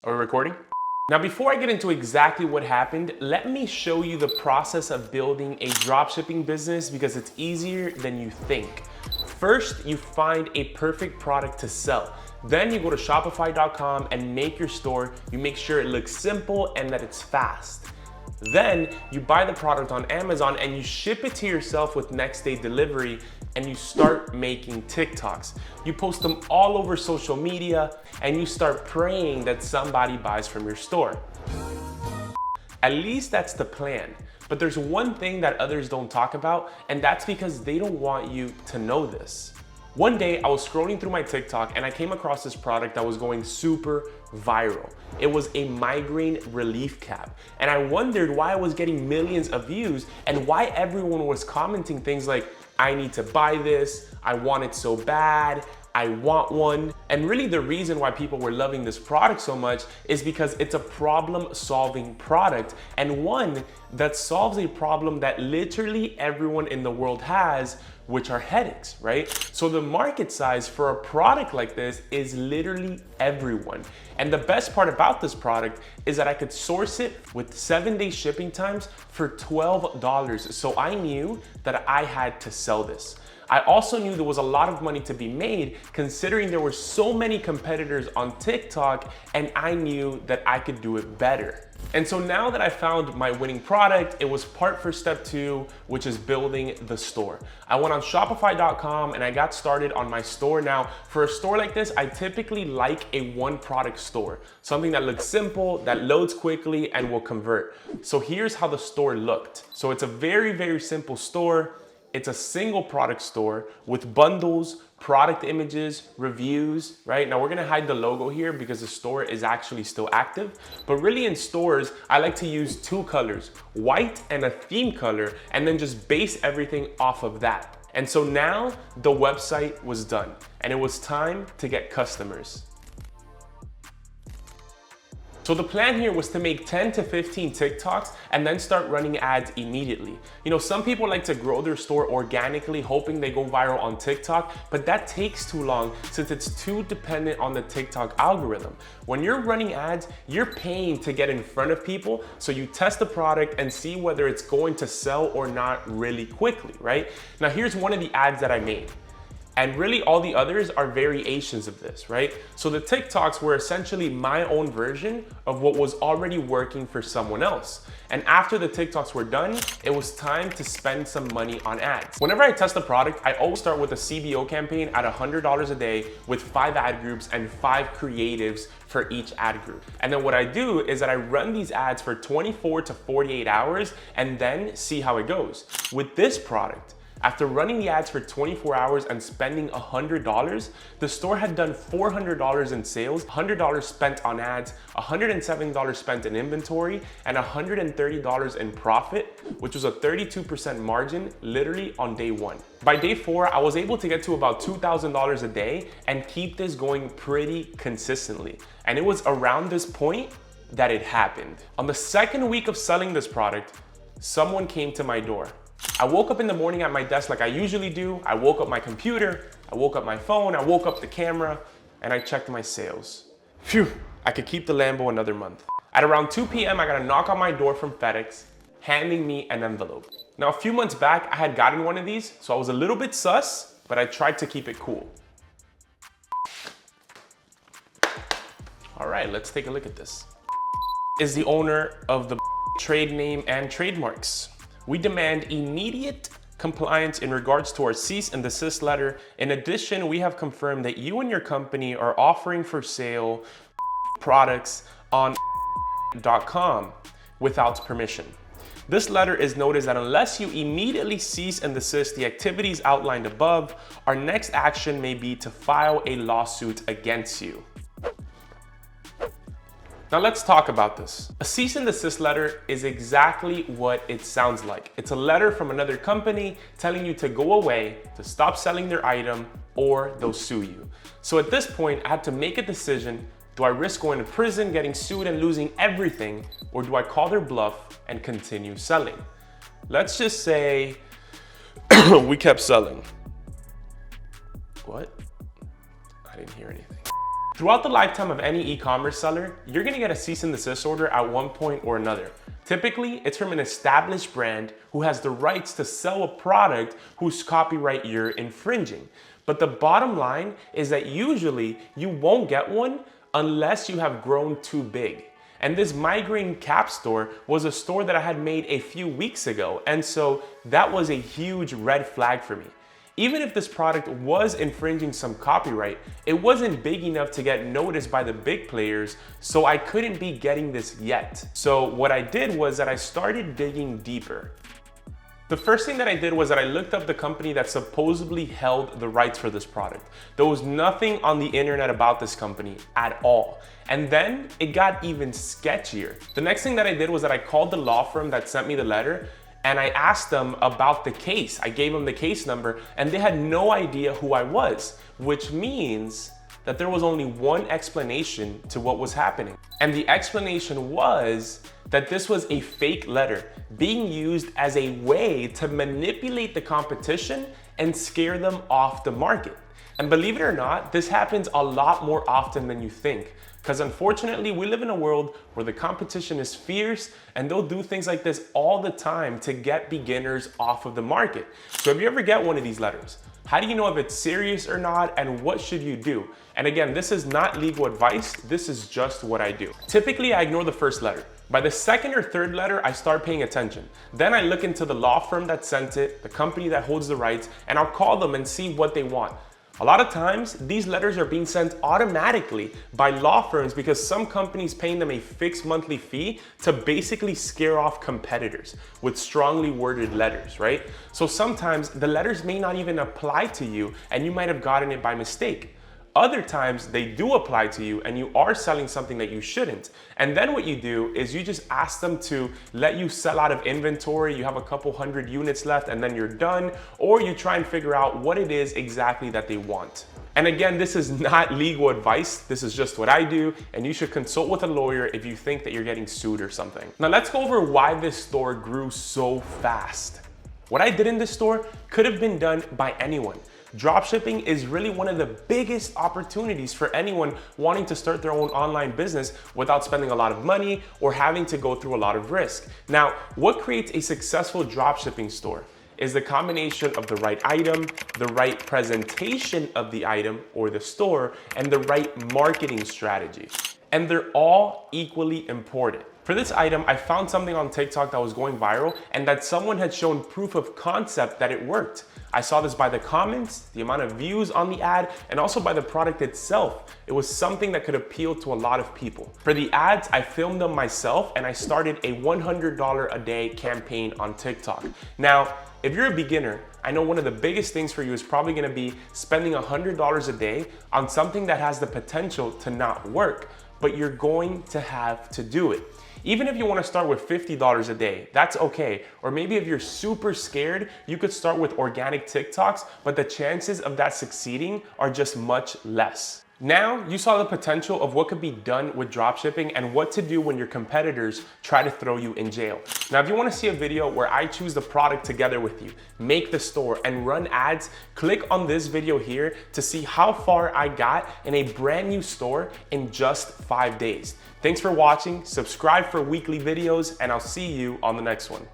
Are we recording? Now, before I get into exactly what happened, let me show you the process of building a dropshipping business because it's easier than you think. First, you find a perfect product to sell. Then you go to Shopify.com and make your store. You make sure it looks simple and that it's fast. Then you buy the product on Amazon and you ship it to yourself with next day delivery, and you start making TikToks. You post them all over social media and you start praying that somebody buys from your store. At least that's the plan. But there's one thing that others don't talk about, and that's because they don't want you to know this. One day I was scrolling through my TikTok and I came across this product that was going super viral. It was a migraine relief cap. And I wondered why I was getting millions of views and why everyone was commenting things like, I need to buy this, I want it so bad, I want one. And really the reason why people were loving this product so much is because it's a problem-solving product, and one that solves a problem that literally everyone in the world has, which are headaches, right? So the market size for a product like this is literally everyone. And the best part about this product is that I could source it with 7-day shipping times for $12. So I knew that I had to sell this. I also knew there was a lot of money to be made considering there were so many competitors on TikTok, and I knew that I could do it better. And so now that I found my winning product, it was part for step 2, which is building the store. I went on Shopify.com and I got started on my store. Now, for a store like this, I typically like a one product store, something that looks simple, that loads quickly and will convert. So here's how the store looked. So it's a very, very simple store. It's a single product store with bundles, product images, reviews, right? Now we're gonna hide the logo here because the store is actually still active. But really in stores, I like to use 2 colors, white and a theme color, and then just base everything off of that. And so now the website was done and it was time to get customers. So the plan here was to make 10 to 15 TikToks and then start running ads immediately. You know, some people like to grow their store organically, hoping they go viral on TikTok, but that takes too long since it's too dependent on the TikTok algorithm. When you're running ads, you're paying to get in front of people, so you test the product and see whether it's going to sell or not really quickly, right? Now here's one of the ads that I made. And really all the others are variations of this, right? So the TikToks were essentially my own version of what was already working for someone else. And after the TikToks were done, it was time to spend some money on ads. Whenever I test a product, I always start with a CBO campaign at $100 a day with 5 ad groups and 5 creatives for each ad group. And then what I do is that I run these ads for 24 to 48 hours and then see how it goes. With this product, after running the ads for 24 hours and spending $100, the store had done $400 in sales, $100 spent on ads, $107 spent in inventory, and $130 in profit, which was a 32% margin literally on day 1. By day 4, I was able to get to about $2,000 a day and keep this going pretty consistently. And it was around this point that it happened. On the 2nd week of selling this product, someone came to my door. I woke up in the morning at my desk like I usually do. I woke up my computer, I woke up my phone, I woke up the camera, and I checked my sales. Phew, I could keep the Lambo another month. At around 2 p.m., I got a knock on my door from FedEx, handing me an envelope. Now, a few months back, I had gotten one of these, so I was a little bit sus, but I tried to keep it cool. All right, let's take a look at this. Is the owner of the trade name and trademarks. We demand immediate compliance in regards to our cease and desist letter. In addition, we have confirmed that you and your company are offering for sale products on .com without permission. This letter is noticed that unless you immediately cease and desist the activities outlined above, our next action may be to file a lawsuit against you. Now let's talk about this. A cease and desist letter is exactly what it sounds like. It's a letter from another company telling you to go away, to stop selling their item, or they'll sue you. So at this point, I had to make a decision. Do I risk going to prison, getting sued, and losing everything, or do I call their bluff and continue selling? Let's just say we kept selling. What? I didn't hear anything. Throughout the lifetime of any e-commerce seller, you're gonna get a cease and desist order at one point or another. Typically, it's from an established brand who has the rights to sell a product whose copyright you're infringing. But the bottom line is that usually you won't get one unless you have grown too big. And this migraine cap store was a store that I had made a few weeks ago, and so that was a huge red flag for me. Even if this product was infringing some copyright, it wasn't big enough to get noticed by the big players, so I couldn't be getting this yet. So what I did was that I started digging deeper. The first thing that I did was that I looked up the company that supposedly held the rights for this product. There was nothing on the internet about this company at all. And then it got even sketchier. The next thing that I did was that I called the law firm that sent me the letter and I asked them about the case. I gave them the case number and they had no idea who I was, which means that there was only one explanation to what was happening. And the explanation was that this was a fake letter being used as a way to manipulate the competition and scare them off the market. And believe it or not, this happens a lot more often than you think. Because unfortunately, we live in a world where the competition is fierce and they'll do things like this all the time to get beginners off of the market. So if you ever get one of these letters, how do you know if it's serious or not, and what should you do? And again, this is not legal advice, this is just what I do. Typically, I ignore the first letter. By the second or third letter, I start paying attention. Then I look into the law firm that sent it, the company that holds the rights, and I'll call them and see what they want. A lot of times, these letters are being sent automatically by law firms because some companies paying them a fixed monthly fee to basically scare off competitors with strongly worded letters, right? So sometimes the letters may not even apply to you and you might have gotten it by mistake. Other times they do apply to you and you are selling something that you shouldn't. And then what you do is you just ask them to let you sell out of inventory. You have a couple hundred units left and then you're done. Or you try and figure out what it is exactly that they want. And again, this is not legal advice. This is just what I do. And you should consult with a lawyer if you think that you're getting sued or something. Now let's go over why this store grew so fast. What I did in this store could have been done by anyone. Dropshipping is really one of the biggest opportunities for anyone wanting to start their own online business without spending a lot of money or having to go through a lot of risk. Now, what creates a successful dropshipping store is the combination of the right item, the right presentation of the item or the store, and the right marketing strategy. And they're all equally important. For this item, I found something on TikTok that was going viral and that someone had shown proof of concept that it worked. I saw this by the comments, the amount of views on the ad, and also by the product itself. It was something that could appeal to a lot of people. For the ads, I filmed them myself and I started a $100 a day campaign on TikTok. Now, if you're a beginner, I know one of the biggest things for you is probably gonna be spending $100 a day on something that has the potential to not work, but you're going to have to do it. Even if you want to start with $50 a day, that's okay. Or maybe if you're super scared, you could start with organic TikToks, but the chances of that succeeding are just much less. Now, you saw the potential of what could be done with dropshipping and what to do when your competitors try to throw you in jail. Now, if you want to see a video where I choose the product together with you, make the store, and run ads, click on this video here to see how far I got in a brand new store in just 5 days. Thanks for watching, subscribe for weekly videos, and I'll see you on the next one.